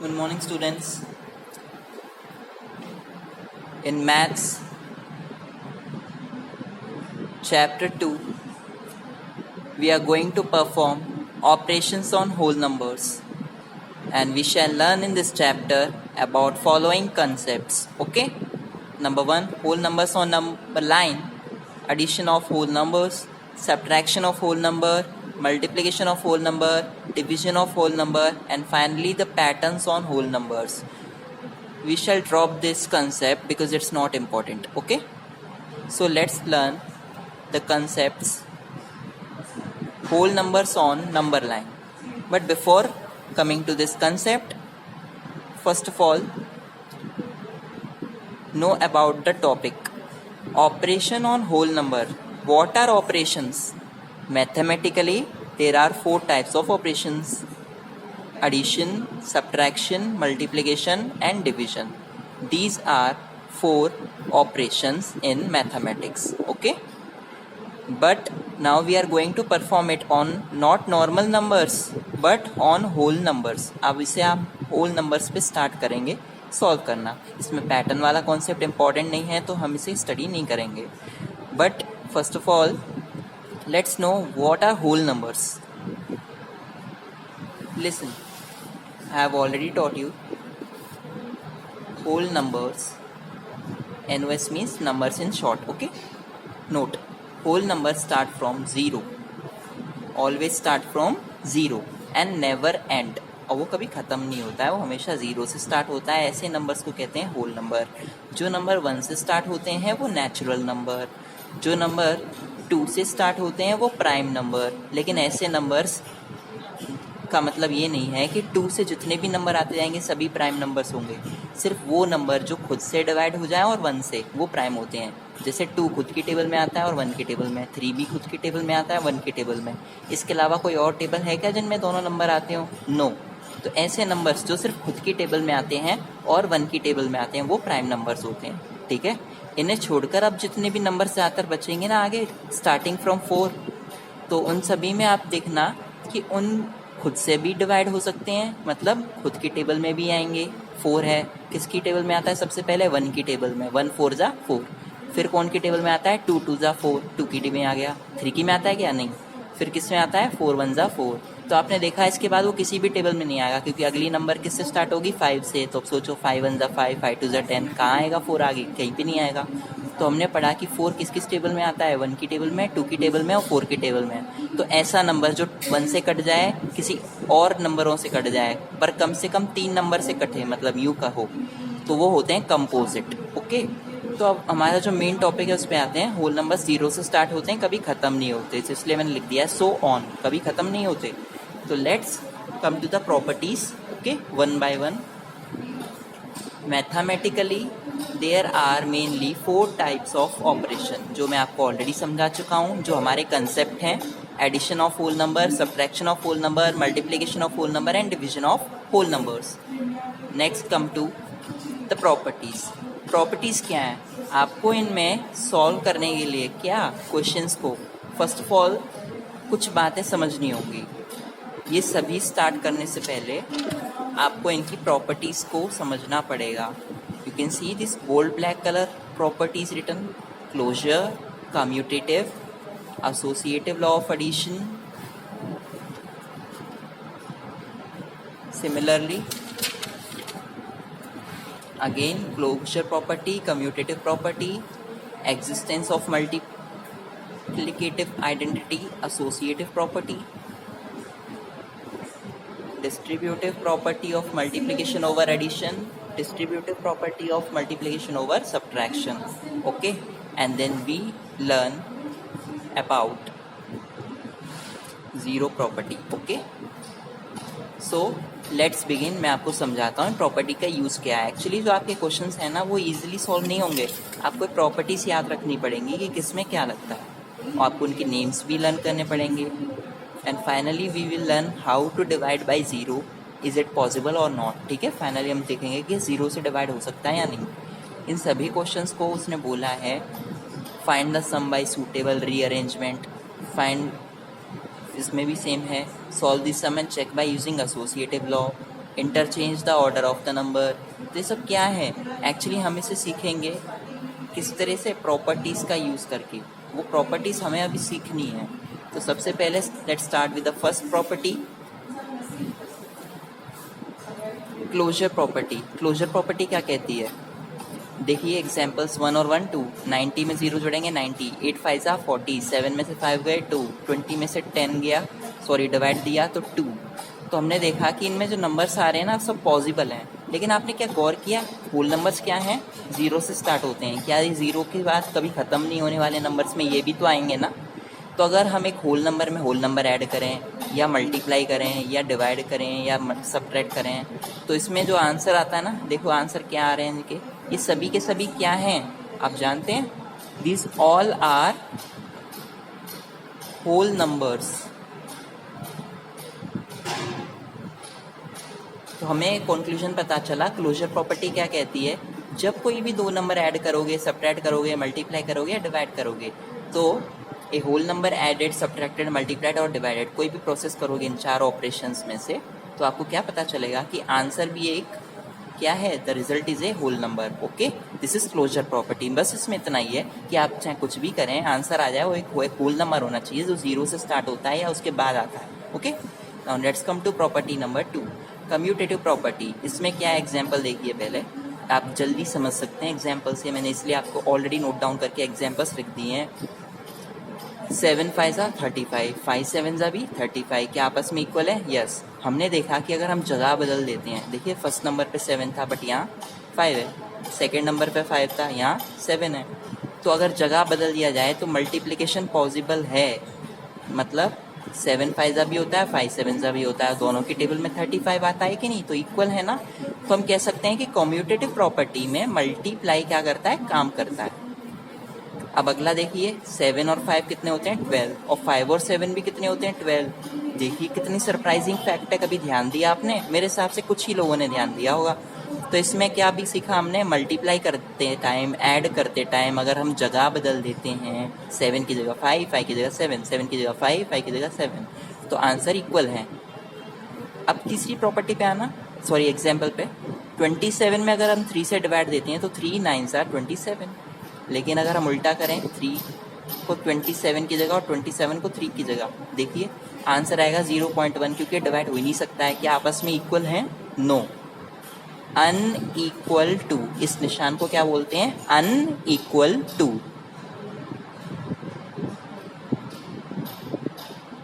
Good morning, students. In Maths, Chapter 2, we are going to perform operations on whole numbers, and we shall learn in this chapter about following concepts. Okay? Number 1, whole numbers on number line, addition of whole numbers, subtraction of whole number, multiplication of whole number, division of whole number, and finally the patterns on whole numbers. We shall drop this concept because it's not important. Okay? So let's learn the concepts whole numbers on number line. But before coming to this concept, first of all, know about the topic. Operation on whole number. What are operations? Mathematically, there are 4 types of operations: addition, subtraction, multiplication, and division. These are 4 operations in mathematics. Okay? But now we are going to perform it on not normal numbers but on whole numbers. अब इसे आप whole numbers पे start करेंगे solve करना. इसमें pattern वाला concept important नहीं है तो हम इसे study नहीं करेंगे. But first of all, let's know what are whole numbers. Listen, I have already taught you whole numbers. NOS means numbers in short. Okay? Note, whole numbers start from 0. Always start from 0 and never end. और वो कभी ख़त्म नहीं होता है, वो हमेशा 0 से स्टार्ट होता है. ऐसे नंबर्स को कहते हैं होल नंबर. जो नंबर 1 से स्टार्ट होते हैं वो नेचुरल नंबर, जो नंबर 2 से स्टार्ट होते हैं वो प्राइम नंबर. लेकिन ऐसे नंबर्स का मतलब ये नहीं है कि 2 से जितने भी नंबर आते जाएंगे सभी प्राइम नंबर्स होंगे. सिर्फ वो नंबर जो खुद से डिवाइड हो जाए और 1 से, वो प्राइम होते हैं. जैसे 2 खुद की टेबल में आता है और 1 की टेबल में, 3 भी खुद की टेबल में आता है 1 की टेबल में. इसके अलावा कोई और टेबल है क्या जिनमें दोनों नंबर आते हो? नो. तो ऐसे नंबर्स जो सिर्फ खुद की टेबल में आते हैं और 1 की टेबल में आते हैं वो प्राइम नंबर्स होते हैं. ठीक है? इन्हें छोड़कर अब जितने भी नंबर ज़्यादातर बचेंगे ना आगे, स्टार्टिंग फ्रॉम 4, तो उन सभी में आप देखना कि उन खुद से भी डिवाइड हो सकते हैं, मतलब खुद की टेबल में भी आएंगे. 4 है, किसकी टेबल में आता है सबसे पहले? 1 की टेबल में. 1 4 जा 4. फिर कौन की टेबल में आता है? 2 2 जा 4, 2 की टेबल में आ गया. 3 की में आता है क्या? नहीं. फिर किस में आता है? 4 1 जा 4. तो आपने देखा इसके बाद वो किसी भी टेबल में नहीं आएगा क्योंकि अगली नंबर किससे स्टार्ट होगी? 5 से. तो अब सोचो 5 1 जा 5, 5 2 जा 10, कहाँ आएगा 4? आगे कहीं पे नहीं आएगा. तो हमने पढ़ा कि 4 किस किस टेबल में आता है? 1 की टेबल में, 2 की टेबल में और 4 की टेबल में. तो ऐसा नंबर जो 1 से कट जाए, किसी और नंबरों से कट जाए, पर कम से कम 3 नंबर से कटे, मतलब यू का हो, तो वो होते हैं कंपोजिट. ओके? तो अब हमारा जो मेन टॉपिक है उस पर आते हैं. होल नंबर 0 से स्टार्ट होते हैं, कभी ख़त्म नहीं होते, तो इसलिए मैंने लिख दिया है सो ऑन, कभी ख़त्म नहीं होते. तो let's come to the properties. Okay, one by one. Mathematically there are mainly 4 types of operation, जो मैं आपको ऑलरेडी समझा चुका हूँ, जो हमारे कंसेप्ट हैं: addition of whole number, subtraction of whole number, multiplication of whole number and division of whole numbers. Next come to the properties. Properties क्या हैं? आपको इनमें सॉल्व करने के लिए क्या क्वेश्चंस को फर्स्ट ऑफ ऑल कुछ बातें समझनी होंगी. ये सभी स्टार्ट करने से पहले आपको इनकी प्रॉपर्टीज़ को समझना पड़ेगा. You can see this bold black colour properties written: closure, commutative, associative law of addition. Similarly again, closure property, commutative property, existence of multiplicative identity, associative property, distributive property of multiplication over addition, distributive property of multiplication over subtraction. Okay? And then we learn about zero property. Okay? So let's begin. मैं आपको समझाता हूँ property का use क्या है. Actually जो आपके questions हैं ना वो इजीली सॉल्व नहीं होंगे. आपको प्रॉपर्टीज याद रखनी पड़ेंगी कि किसमें क्या लगता है, और आपको उनके नेम्स भी लर्न करने पड़ेंगे. And finally we will learn how to divide by zero. Is it possible or not. ठीक है? फाइनली हम देखेंगे कि 0 से डिवाइड हो सकता है या नहीं. इन सभी क्वेश्चंस को उसने बोला है find the sum by suitable rearrangement, find, इसमें भी सेम है, solve this sum and check by using associative law, interchange the order of the number. तो ये सब क्या है, एक्चुअली हम इसे सीखेंगे किस तरह से, प्रॉपर्टीज़ का यूज़ करके। वो प्रॉपर्टीज़ हमें अभी सीखनी है। तो सबसे पहले let's start with the first property, closure property. Closure property क्या कहती है, देखिए एग्जाम्पल्स 1 और 1 2। 90 में 0 जोड़ेंगे 90, 8 5 जा 40, 7 में से 5 गए 2, 20 में से 10 गया, सॉरी डिवाइड दिया तो 2। तो हमने देखा कि इनमें जो नंबर्स आ रहे हैं ना सब पॉसिबल हैं, लेकिन आपने क्या गौर किया, होल नंबर्स क्या हैं, 0 से स्टार्ट होते हैं। क्या ये 0 के बाद कभी ख़त्म नहीं होने वाले नंबर्स में ये भी तो आएंगे ना। तो अगर हम एक होल नंबर में होल नंबर ऐड करें या मल्टीप्लाई करें या डिवाइड करें या सब्ट्रैक्ट करें, तो इसमें जो आंसर आता है ना, देखो आंसर क्या आ रहे हैं इनके, ये सभी के सभी क्या हैं आप जानते हैं, these all are whole numbers. तो हमें कंक्लूजन पता चला, क्लोजर प्रॉपर्टी क्या कहती है, जब कोई भी दो नंबर ऐड करोगे, सब्ट्रैक्ट करोगे, मल्टीप्लाई करोगे या डिवाइड करोगे, तो a whole number added, subtracted, multiplied और डिवाइडेड, कोई भी प्रोसेस करोगे इन चार ऑपरेशंस में से, तो आपको क्या पता चलेगा कि आंसर भी एक क्या है, the result is a whole number. Okay, this is closure property. बस इसमें इतना ही है कि आप चाहे कुछ भी करें, आंसर आ जाए वो एक होल नंबर होना चाहिए जो 0 से स्टार्ट होता है या उसके बाद आता है। Okay, now let's come to property number 2, commutative property. इसमें क्या एग्जाम्पल देखिए, पहले आप जल्दी समझ सकते हैं एग्जाम्पल से, मैंने इसलिए आपको ऑलरेडी नोट डाउन करके एग्जाम्पल्स लिख दिए हैं। 7 5 जा 35, 5 7 जा भी 35, क्या आपस में इक्वल है? यस। हमने देखा कि अगर हम जगह बदल देते हैं, देखिए फर्स्ट नंबर पे 7 था बट यहाँ 5 है, सेकेंड नंबर पे 5 था यहाँ 7 है, तो अगर जगह बदल दिया जाए तो मल्टीप्लिकेशन पॉसिबल है। मतलब 7 5 जा भी होता है, 5 7 जा भी होता है, दोनों की टेबल में 35 आता है कि नहीं, तो इक्वल है ना। तो हम कह सकते हैं कि कम्यूटेटिव प्रॉपर्टी में मल्टीप्लाई क्या करता है, काम करता है। अब अगला देखिए, 7 और 5 कितने होते हैं, 12, और 5 और 7 भी कितने होते हैं, 12। देखिए कितनी सरप्राइजिंग फैक्ट है, कभी ध्यान दिया आपने? मेरे हिसाब से कुछ ही लोगों ने ध्यान दिया होगा। तो इसमें क्या भी सीखा हमने, मल्टीप्लाई करते टाइम, ऐड करते टाइम अगर हम जगह बदल देते हैं, 7 की जगह 5, 5 की जगह 7, 7 की जगह 5, 5 की जगह 7, तो आंसर इक्वल है। अब तीसरी प्रॉपर्टी पे आना, सॉरी एग्जाम्पल पे, 27 में अगर हम 3 से डिवाइड देते हैं तो 3 9 आर 27, लेकिन अगर हम उल्टा करें 3 को 27 की जगह और 27 को 3 की जगह, देखिए आंसर आएगा 0.1, क्योंकि डिवाइड हो ही नहीं सकता है। क्या आपस में इक्वल हैं? No, unequal too. इस निशान को क्या बोलते हैं? Unequal to.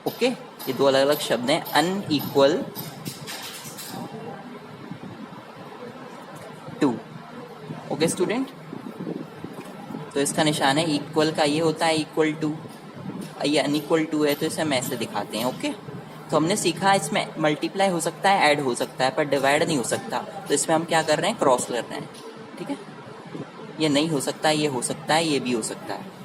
ओके, ये दो अलग अलग शब्द हैं, अनइक्वल टू। ओके स्टूडेंट, तो इसका निशान है इक्वल का, ये होता है इक्वल टू, ये अनइक्वल टू है तो इसे हम ऐसे दिखाते हैं। ओके, तो हमने सीखा इसमें मल्टीप्लाई हो सकता है, ऐड हो सकता है, पर डिवाइड नहीं हो सकता। तो इसमें हम क्या कर रहे हैं, क्रॉस कर रहे हैं। ठीक है, ये नहीं हो सकता, ये हो सकता है, ये भी हो सकता है।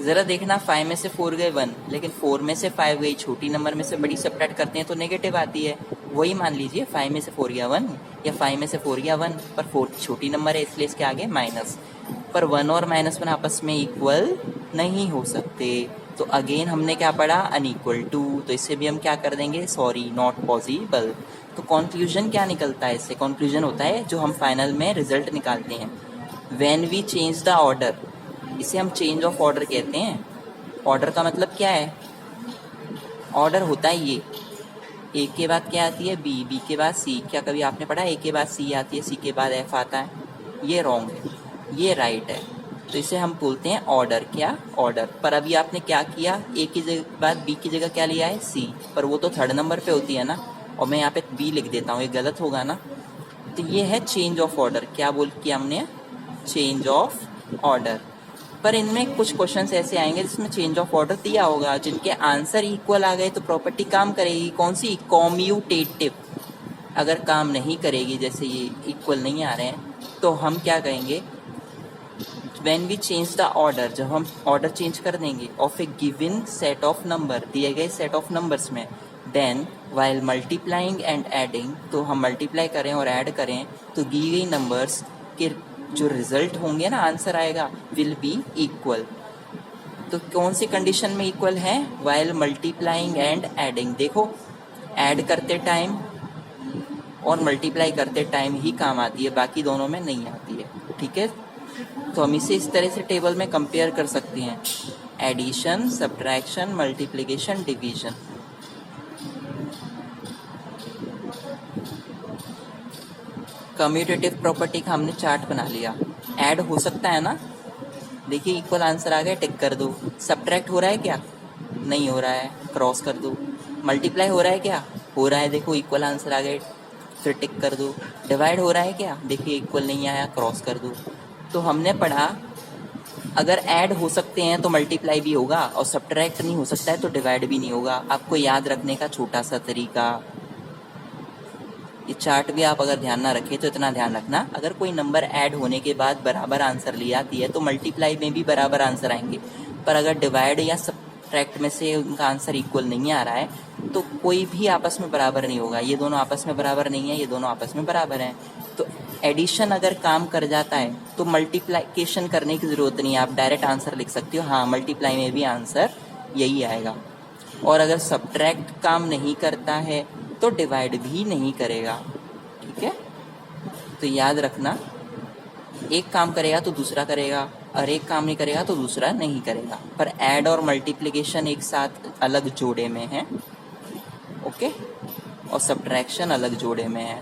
ज़रा देखना, 5 में से 4 गए 1, लेकिन 4 में से 5 गई, छोटी नंबर में से बड़ी सब्ट्रैक्ट करते हैं तो नेगेटिव आती है। वही मान लीजिए 5 में से 4 गया 1 या 5 में से 4 गया 1, पर 4 छोटी नंबर है इसलिए इसके आगे माइनस। पर 1 और -1 आपस में इक्वल नहीं हो सकते, तो अगेन हमने क्या पढ़ा, अनइक्वल टू। तो इससे भी हम क्या कर देंगे, सॉरी नॉट पॉसिबल। तो कंक्लूजन क्या निकलता है इससे? कंक्लूजन होता है जो हम फाइनल में रिजल्ट निकालते हैं, when we change the order, इसे हम चेंज ऑफ ऑर्डर कहते हैं। ऑर्डर का मतलब क्या है? ऑर्डर होता है ये, ए के बाद क्या आती है, बी, बी के बाद सी। क्या कभी आपने पढ़ा ए के बाद सी आती है, सी के बाद एफ आता है? ये रॉन्ग है, ये राइट है। तो इसे हम बोलते हैं ऑर्डर। क्या? ऑर्डर। पर अभी आपने क्या किया, ए की जगह बाद बी की जगह क्या लिया है, सी, पर वो तो थर्ड नंबर पे होती है ना, और मैं यहाँ पे बी लिख देता हूँ, ये गलत होगा ना। तो ये है चेंज ऑफ ऑर्डर। क्या बोल किया हमने, चेंज ऑफ ऑर्डर। पर इनमें कुछ क्वेश्चंस ऐसे आएंगे जिसमें चेंज ऑफ ऑर्डर दिया होगा, जिनके आंसर इक्वल आ गए तो प्रॉपर्टी काम करेगी। कौन सी? कॉम्यूटेटिव। अगर काम नहीं करेगी, जैसे ये इक्वल नहीं आ रहे हैं, तो हम क्या कहेंगे, when we change the order, जब हम ऑर्डर चेंज कर देंगे of a given set of number, दिए गए सेट ऑफ नंबर्स में, then while multiplying and adding, तो हम मल्टीप्लाई करें और ऐड करें तो दी गई नंबर्स के जो रिजल्ट होंगे ना, आंसर आएगा, विल बी इक्वल। तो कौन सी कंडीशन में इक्वल है, वाइल मल्टीप्लाइंग एंड एडिंग। देखो ऐड करते टाइम और मल्टीप्लाई करते टाइम ही काम आती है, बाकी दोनों में नहीं आती है। ठीक है, तो हम इसे इस तरह से टेबल में कंपेयर कर सकते हैं, addition, subtraction, multiplication, division. Commutative property का हमने चार्ट बना लिया। ऐड हो सकता है ना, देखिए इक्वल आंसर आ गया, टिक कर दो। सब्ट्रैक्ट हो रहा है क्या? नहीं हो रहा है, क्रॉस कर दो। मल्टीप्लाई हो रहा है क्या? हो रहा है, देखो इक्वल आंसर आ गए, फिर टिक कर दो। डिवाइड हो रहा है क्या? देखिए इक्वल नहीं आया, क्रॉस कर दो। तो हमने पढ़ा अगर ऐड हो सकते हैं तो मल्टीप्लाई भी होगा, और सब्ट्रैक्ट नहीं हो सकता है तो डिवाइड भी नहीं होगा। आपको याद रखने का छोटा सा तरीका, ये चार्ट भी आप अगर ध्यान ना रखें तो इतना ध्यान रखना, अगर कोई नंबर ऐड होने के बाद बराबर आंसर ले आती है तो मल्टीप्लाई में भी बराबर आंसर आएंगे, पर अगर डिवाइड या सब्ट्रैक्ट में से उनका आंसर इक्वल नहीं आ रहा है तो कोई भी आपस में बराबर नहीं होगा। ये दोनों आपस में बराबर नहीं है, ये दोनों आपस में बराबर हैं। तो एडिशन अगर काम कर जाता है तो मल्टीप्लिकेशन करने की ज़रूरत नहीं है, आप डायरेक्ट आंसर लिख सकते हो, हाँ मल्टीप्लाई में भी आंसर यही आएगा। और अगर सब्ट्रैक्ट काम नहीं करता है तो डिवाइड भी नहीं करेगा। ठीक है, तो याद रखना, एक काम करेगा तो दूसरा करेगा, और एक काम नहीं करेगा तो दूसरा नहीं करेगा। पर ऐड और मल्टीप्लिकेशन एक साथ अलग जोड़े में है, ओके, और सब्ट्रैक्शन अलग जोड़े में है।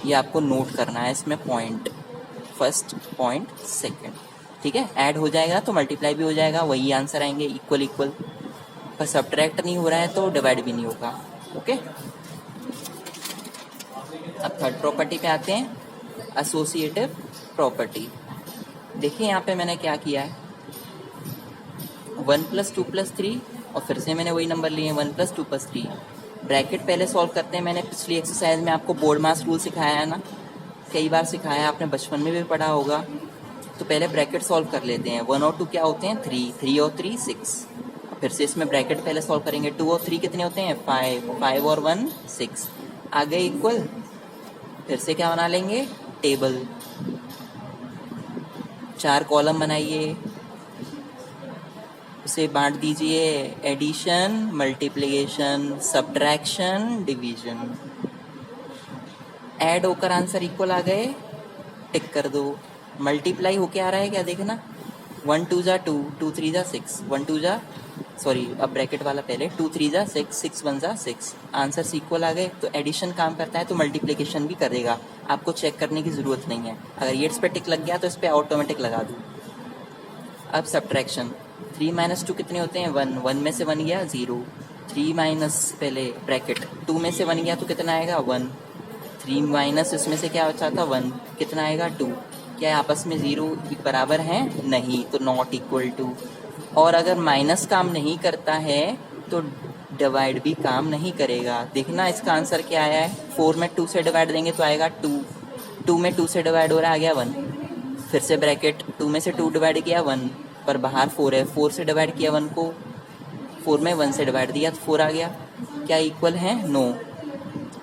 ये आपको नोट करना है इसमें पॉइंट, फर्स्ट पॉइंट, सेकंड। ठीक है, ऐड हो जाएगा तो मल्टीप्लाई भी हो जाएगा, वही आंसर आएंगे, इक्वल इक्वल। पर सब्ट्रैक्ट नहीं हो रहा है तो डिवाइड भी नहीं होगा। ओके, अब थर्ड प्रॉपर्टी पे आते हैं, एसोसिएटिव प्रॉपर्टी। देखिए यहाँ पे मैंने क्या किया है, 1 + 2 + 3, और फिर से मैंने वही नंबर लिए 1 + 2 + 3। ब्रैकेट पहले सॉल्व करते हैं। मैंने पिछली एक्सरसाइज में आपको बोर्ड मास रूल सिखाया है ना, कई बार सिखाया है, आपने बचपन में भी पढ़ा होगा। तो पहले ब्रैकेट सॉल्व कर लेते हैं। 1 और 2 क्या होते हैं? 3, 3 और 3 6। फिर से इसमें ब्रैकेट पहले सॉल्व करेंगे। 2 और 3 कितने होते हैं? 5, 5 और 1 6। आ गए इक्वल। फिर से क्या बना लेंगे? टेबल, 4 कॉलम बनाइए, उसे बांट दीजिए, addition, multiplication, subtraction, division. Add होकर आंसर इक्वल आ गए, टिक कर दो। मल्टीप्लाई होके आ रहा है क्या? देखना, 1 2 जा 2, 2 3 जा 6, 1 2 जा, सॉरी अब ब्रैकेट वाला पहले, 2 3 जा 6, 6 1 जा 6। आंसर इक्वल आ गए। तो एडिशन काम करता है तो मल्टीप्लिकेशन भी करेगा, आपको चेक करने की ज़रूरत नहीं है। अगर ये इस पर टिक लग गया तो इस पर ऑटोमेटिक लगा दो। अब सब्ट्रैक्शन, 3 - 2 कितने होते हैं? 1, 1 में से 1 गया 0, 3 माइनस पहले ब्रैकेट 2 में से 1 गया तो कितना आएगा? 1, 3 माइनस इसमें से क्या बचा था? 1, कितना आएगा? 2। क्या आपस में 0 बराबर हैं? नहीं, तो नॉट इक्वल टू। और अगर माइनस काम नहीं करता है तो डिवाइड भी काम नहीं करेगा। देखना इसका आंसर क्या आया है, 4 में 2 से डिवाइड देंगे तो आएगा 2, 2 में 2 से डिवाइड हो रहा है, आ गया 1। फिर से ब्रैकेट, 2 में से 2 डिवाइड किया 1, पर बाहर 4 है, 4 से डिवाइड किया 1 को, 4 में 1 से डिवाइड दिया तो 4 आ गया। क्या इक्वल है? No,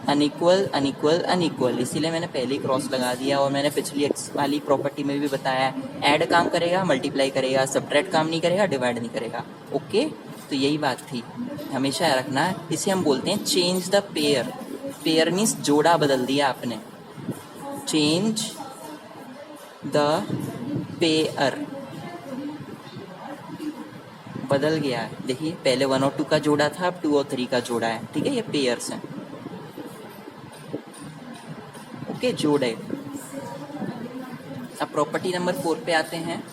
unequal, unequal, unequal. इसीलिए मैंने पहले ही क्रॉस लगा दिया। और मैंने पिछली एक्स वाली प्रॉपर्टी में भी बताया, ऐड काम करेगा, मल्टीप्लाई करेगा, सब्ट्रैक्ट काम नहीं करेगा, डिवाइड नहीं करेगा। ओके, तो यही बात थी, हमेशा रखना है। इसे हम बोलते हैं change the pair. Pair means जोड़ा बदल दिया आपने, चेंज द पेयर, बदल गया है। देखिए पहले 1 और 2 का जोड़ा था, अब 2 और 3 का जोड़ा है। ठीक है, ये पेयर्स हैं। ओके, जोड़े। अब प्रॉपर्टी नंबर 4 पे आते हैं।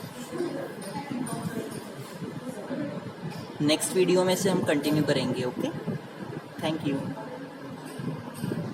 नेक्स्ट वीडियो में से हम कंटिन्यू करेंगे। Okay, thank you.